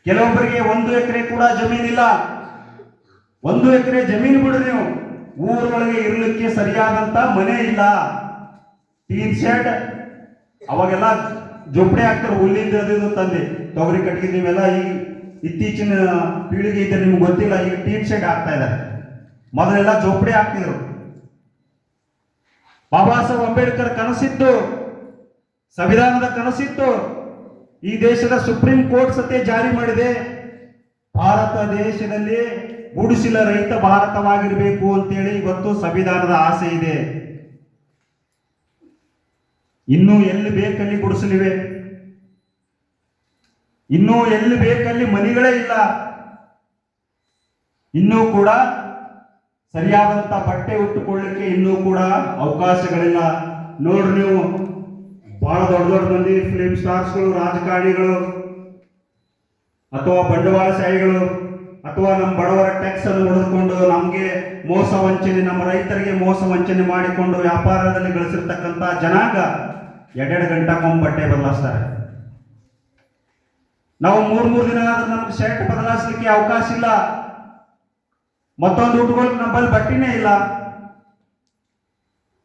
ಕೆಲವೊಬ್ಬರಿಗೆ 1 ಎಕರೆ ಕೂಡ ಜಮೀನಿಲ್ಲ. 1 ಎಕರೆ ಜಮೀನು ಬಿಡ್ರಿ ನೀವು, ಊರೊಳಗೆ ಇರ್ಲಿಕ್ಕೆ ಸರಿಯಾದಂತ ಮನೆ ಇಲ್ಲ. ಟೀನ್ ಶೆಡ್, ಅವಾಗೆಲ್ಲ ಜೋಪಡಿ ಹಾಕ್ತಾರೆ, ಹುಲ್ಲಿಂದ ಅದು ತಂದೆ ತೊಗರಿ ಕಟ್ಟಿಗೆ. ನೀವೆಲ್ಲ ಈ ಇತ್ತೀಚಿನ ಪೀಳಿಗೆ ಇದ್ದರೆ ನಿಮ್ಗೆ ಗೊತ್ತಿಲ್ಲ, ಈಗ ಟೀನ್ ಶೆಡ್ ಹಾಕ್ತಾ ಇದ್ದಾರೆ. ಮೊದಲೆಲ್ಲ ಜೋಪಡಿ ಹಾಕ್ತಿದ್ರು. ಬಾಬಾ ಸಾಹೇಬ್ ಅಂಬೇಡ್ಕರ್ ಕನಸಿತ್ತು, ಸಂವಿಧಾನದ ಕನಸಿತ್ತು, ಈ ದೇಶದ ಸುಪ್ರೀಂ ಕೋರ್ಟ್ ಸತ್ಯ ಜಾರಿ ಮಾಡಿದೆ, ಭಾರತ ದೇಶದಲ್ಲಿ ಗುಡಿಸಿಲ ರಹಿತ ಭಾರತವಾಗಿರಬೇಕು ಅಂತೇಳಿ ಇವತ್ತು ಸಂವಿಧಾನದ ಆಸೆ ಇದೆ. ಇನ್ನೂ ಎಲ್ಲಿ ಬೇಕಲ್ಲಿ ಗುಡಿಸಲಿವೆ, ಇನ್ನೂ ಎಲ್ಲಿ ಬೇಕಲ್ಲಿ ಮನೆಗಳೇ ಇಲ್ಲ, ಇನ್ನೂ ಕೂಡ ಸರಿಯಾದಂತ ಬಟ್ಟೆ ಉಟ್ಟುಕೊಳ್ಳಿಕ್ಕೆ ಇನ್ನೂ ಕೂಡ ಅವಕಾಶಗಳಿಲ್ಲ. ನೋಡ್ರಿ ನೀವು, ಬಹಳ ದೊಡ್ಡ ದೊಡ್ಡ ಮಂದಿ ಫಿಲಿಂ ಸ್ಟಾರ್ಸ್ಗಳು, ರಾಜಕಾರಣಿಗಳು ಅಥವಾ ಬಂಡವಾಳಶಾಹಿಗಳು ಅಥವಾ ನಮ್ಮ ಬಡವರ ಟ್ಯಾಕ್ಸ್ ಅನ್ನು ಹೊಡೆದುಕೊಂಡು ನಮಗೆ ಮೋಸ ವಂಚನೆ, ನಮ್ಮ ರೈತರಿಗೆ ಮೋಸ ವಂಚನೆ ಮಾಡಿಕೊಂಡು ವ್ಯಾಪಾರದಲ್ಲಿ ಗಳಿಸಿರ್ತಕ್ಕಂಥ ಜನಾಂಗ 2 ಗಂಟೆಗೊಮ್ಮೆ ಬಟ್ಟೆ ಬದಲಾಯಿಸ್ತಾರೆ. ನಾವು 3 ದಿನ ಆದ್ರೆ ನಮ್ಗೆ ಶರ್ಟ್ ಬದಲಾಯಿಸಲಿಕ್ಕೆ ಅವಕಾಶ ಇಲ್ಲ, ಮತ್ತೊಂದು ಉಟ್ಕೊಳ್ಳಿಕ್ಕೆ ನಮ್ಮಲ್ಲಿ ಬಟ್ಟೆನೇ ಇಲ್ಲ.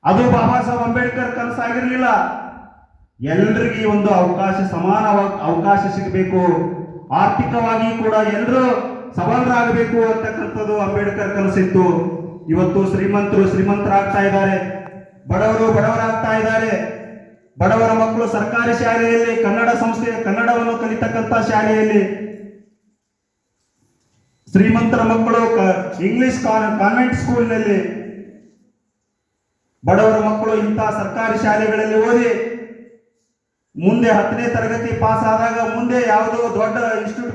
ಅದು ಬಾಬಾ ಸಾಹೇಬ್ ಅಂಬೇಡ್ಕರ್ ಕನಸಾಗಿರ್ಲಿಲ್ಲ. ಎಲ್ರಿಗೂ ಒಂದು ಅವಕಾಶ, ಸಮಾನ ಅವಕಾಶ ಸಿಗಬೇಕು, ಆರ್ಥಿಕವಾಗಿ ಕೂಡ ಎಲ್ಲರೂ ಸಬಲರಾಗಬೇಕು ಅಂತಕ್ಕಂಥದ್ದು ಅಂಬೇಡ್ಕರ್ ಕನಸಿತ್ತು. ಇವತ್ತು ಶ್ರೀಮಂತರು ಶ್ರೀಮಂತರಾಗ್ತಾ ಇದ್ದಾರೆ, ಬಡವರು ಬಡವರಾಗ್ತಾ ಇದ್ದಾರೆ. ಬಡವರ ಮಕ್ಕಳು ಸರ್ಕಾರಿ ಶಾಲೆಯಲ್ಲಿ, ಕನ್ನಡ ಸಂಸ್ಥೆ, ಕನ್ನಡವನ್ನು ಕಲಿತಕ್ಕಂಥ ಶಾಲೆಯಲ್ಲಿ, ಶ್ರೀಮಂತರ ಮಕ್ಕಳು ಇಂಗ್ಲಿಷ್ ಕಾನ್ವೆಂಟ್ ಸ್ಕೂಲ್ನಲ್ಲಿ, ಬಡವರ ಮಕ್ಕಳು ಇಂಥ ಸರ್ಕಾರಿ ಶಾಲೆಗಳಲ್ಲಿ ಓದಿ ಮುಂದೆ 10ನೇ ತರಗತಿ ಪಾಸ್ ಆದಾಗ ಮುಂದೆ ಯಾವುದೋ ದೊಡ್ಡ ಇನ್ಸ್ಟಿಟ್ಯೂಟ್